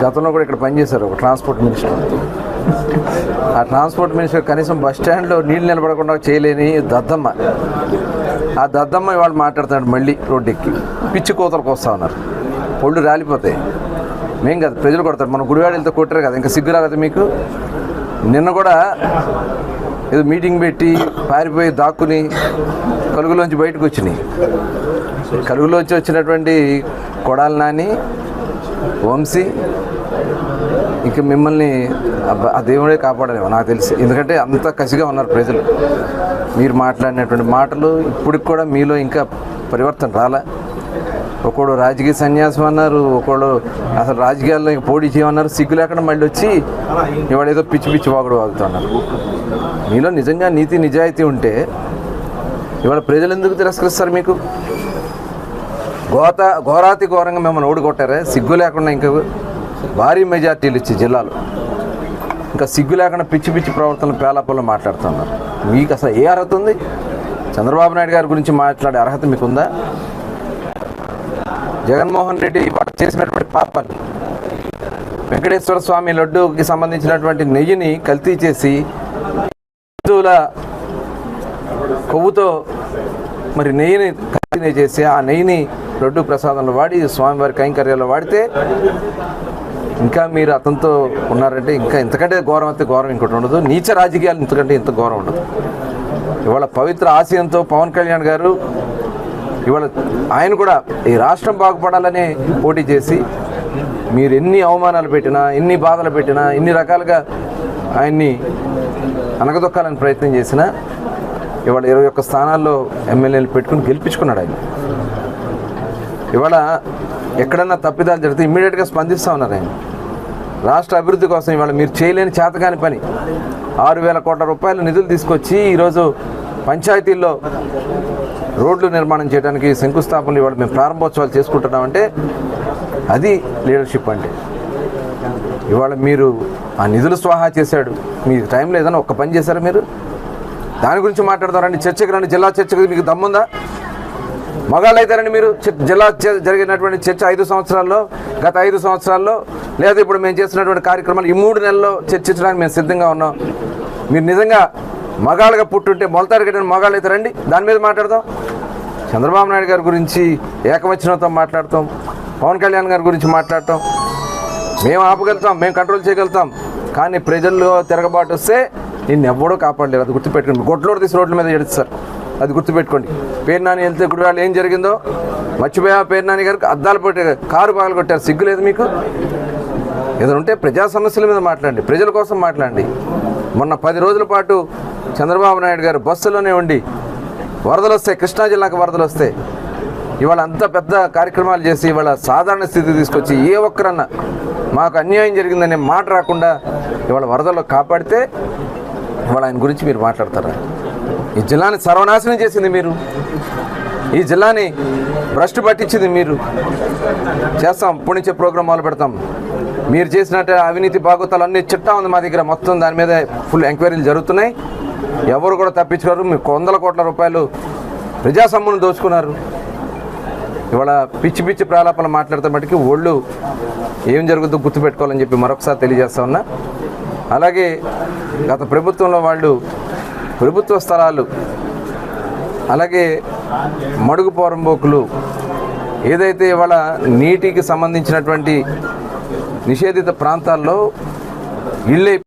గతంలో కూడా ఇక్కడ పనిచేశారు ఒక ట్రాన్స్పోర్ట్ మినిస్టర్. ఆ ట్రాన్స్పోర్ట్ మినిస్టర్ కనీసం బస్ స్టాండ్లో నీళ్ళు నిలబడకుండా చేయలేని దద్దమ్మ. ఆ దద్దమ్మ ఇవాళ మాట్లాడుతున్నాడు మళ్ళీ రోడ్డెక్కి పిచ్చి కోతలకు వస్తూ ఉన్నారు. ఒళ్ళు రాలిపోతాయి. మేం కదా ప్రజలు కొడతారు. మన గుడివాడలతో కొట్టారు కదా, ఇంకా సిగ్గు రాలేదు మీకు? నిన్న కూడా ఏదో మీటింగ్ పెట్టి పారిపోయి దాక్కుని కలుగులోంచి బయటకు వచ్చినాయి. కలుగులోంచి వచ్చినటువంటి కొడాలి నాని, వంశీ, ఇక మిమ్మల్ని ఆ దేవుడే కాపాడలేమో నాకు తెలిసి. ఎందుకంటే అంత కసిగా ఉన్నారు ప్రజలు. మీరు మాట్లాడినటువంటి మాటలు ఇప్పటికి కూడా మీలో ఇంకా పరివర్తన రాలే. ఒకడు రాజకీయ సన్యాసం అన్నారు, ఒకడు అసలు రాజకీయాల్లో ఇంక పోటీ చేయమన్నారు. సిగ్గు లేకుండా మళ్ళీ వచ్చి ఇవాళ ఏదో పిచ్చి పిచ్చి వాగుడు వాగుతున్నారు. మీలో నిజంగా నీతి నిజాయితీ ఉంటే ఇవాళ ప్రజలు ఎందుకు తిరస్కరిస్తారు మీకు? ఘోరాతి ఘోరంగా మిమ్మల్ని ఓడికొట్టారే సిగ్గు లేకుండా. ఇంకా భారీ మెజార్టీలు ఇచ్చి జిల్లాలో ఇంకా సిగ్గు లేకుండా పిచ్చి పిచ్చి ప్రవర్తనలు పేలాపల్లో మాట్లాడుతున్నారు. మీకు అసలు ఏ అర్హత ఉంది? చంద్రబాబు నాయుడు గారి గురించి మాట్లాడే అర్హత మీకుందా? జగన్మోహన్ రెడ్డి చేసినటువంటి పాపాన్ని, వెంకటేశ్వర స్వామి లడ్డూకి సంబంధించినటువంటి నెయ్యిని కల్తీ చేసి హిందువుల కొవ్వుతో మరి నెయ్యిని కల్తీ చేసి ఆ నెయ్యిని లడ్డూ ప్రసాదంలో వాడి స్వామివారి కైంకర్యాల్లో వాడితే ఇంకా మీరు అతనితో ఉన్నారంటే ఇంకా ఇంతకంటే ఘోరం అయితే ఘోరం ఇంకోటి ఉండదు. నీచ రాజకీయాలు ఇంతకంటే ఇంత ఘోరం ఉండదు. ఇవాళ పవిత్ర ఆశయంతో పవన్ కళ్యాణ్ గారు ఇవాళ ఆయన కూడా ఈ రాష్ట్రం బాగుపడాలని పోటీ చేసి మీరు ఎన్ని అవమానాలు పెట్టినా, ఎన్ని బాధలు పెట్టినా, ఎన్ని రకాలుగా ఆయన్ని అనగదొక్కాలని ప్రయత్నం చేసినా ఇవాళ 21 స్థానాల్లో ఎమ్మెల్యేలు పెట్టుకుని గెలిపించుకున్నాడు ఆయన. ఇవాళ ఎక్కడన్నా తప్పిదాలు జరిగితే ఇమ్మీడియట్గా స్పందిస్తూ ఉన్నారు ఆయన. రాష్ట్ర అభివృద్ధి కోసం ఇవాళ మీరు చేయలేని చేతకాని పని 6,000 కోట్ల రూపాయల నిధులు తీసుకొచ్చి ఈరోజు పంచాయతీల్లో రోడ్లు నిర్మాణం చేయడానికి శంకుస్థాపనలు ఇవాళ మేము ప్రారంభోత్సవాలు చేసుకుంటున్నామంటే అది లీడర్షిప్ అంటే. ఇవాళ మీరు ఆ నిధులు స్వాహా చేశాడు. మీ టైంలో ఏదైనా ఒక్క పని చేశారా మీరు? దాని గురించి మాట్లాడతారండి. చర్చకు రండి, జిల్లా చర్చకు మీకు దమ్ముందా? మగాళ్ళు అవుతారండి మీరు. జిల్లా జరిగినటువంటి చర్చ 5 సంవత్సరాల్లో, గత 5 సంవత్సరాల్లో, లేదా ఇప్పుడు మేము చేస్తున్నటువంటి కార్యక్రమాలు ఈ 3 నెలల్లో చర్చించడానికి మేము సిద్ధంగా ఉన్నాం. మీరు నిజంగా మగాళ్ళుగా పుట్టుంటే మొలతారు కట్టిన మగాళ్ళు అయితే రండి, దాని మీద మాట్లాడదాం. చంద్రబాబు నాయుడు గారి గురించి ఏకవచనంతో మాట్లాడతాం, పవన్ కళ్యాణ్ గారి గురించి మాట్లాడటం మేము ఆపగలుగుతాం, మేము కంట్రోల్ చేయగలుగుతాం. కానీ ప్రజల్లో తిరగబాటు వస్తే నిన్ను ఎవడో కాపాడలేరు. అది గుర్తుపెట్టుకోండి. గొడ్లోడు తీసి రోడ్ల మీద ఎడుస్తారు, అది గుర్తుపెట్టుకోండి. పేరు నాని వెళ్తే గుడివాళ్ళు ఏం జరిగిందో మర్చిపోయా. పేరు నాని గారికి అద్దాలు పెట్టి కారు పగలు కొట్టారు. సిగ్గు లేదు మీకు? ఏదైనా ఉంటే ప్రజా సమస్యల మీద మాట్లాడండి, ప్రజల కోసం మాట్లాడండి. మొన్న 10 రోజుల పాటు చంద్రబాబు నాయుడు గారు బస్సులోనే ఉండి వరదలు వస్తాయి, కృష్ణా జిల్లాకు వరదలు వస్తాయి, ఇవాళ అంత పెద్ద కార్యక్రమాలు చేసి ఇవాళ సాధారణ స్థితి తీసుకొచ్చి ఏ ఒక్కరన్నా మాకు అన్యాయం జరిగిందనే మాట రాకుండా ఇవాళ వరదల్లో కాపాడితే ఇవాళ ఆయన గురించి మీరు మాట్లాడతారా? ఈ జిల్లాని సర్వనాశనం చేసింది మీరు, ఈ జిల్లాని భ్రష్టు పట్టించింది మీరు. చేస్తాం, ఇప్పటి నుంచే ప్రోగ్రాం మొదలు పెడతాం. మీరు చేసినట్టు అవినీతి బాగోతాలు అన్ని చిట్టా ఉంది మా దగ్గర. మొత్తం దాని మీద ఫుల్ ఎంక్వైరీలు జరుగుతున్నాయి. ఎవరు కూడా తప్పించుకోరు. మీరు 100 కోట్ల రూపాయలు ప్రజా సొమ్మును దోచుకున్నారు. ఇవాళ పిచ్చి పిచ్చి ప్రాలాపనలు మాట్లాడితే మటుకి ఒళ్ళు ఏం జరుగుతుందో గుర్తుపెట్టుకోవాలని చెప్పి మరొకసారి తెలియజేస్తా ఉన్నా. అలాగే గత ప్రభుత్వంలో వాళ్ళు ప్రభుత్వ స్థలాలు, అలాగే మడుగు పోరంబోకులు, ఏదైతే ఇవాళ నీటికి సంబంధించినటువంటి నిషేధిత ప్రాంతాల్లో ఇళ్ళే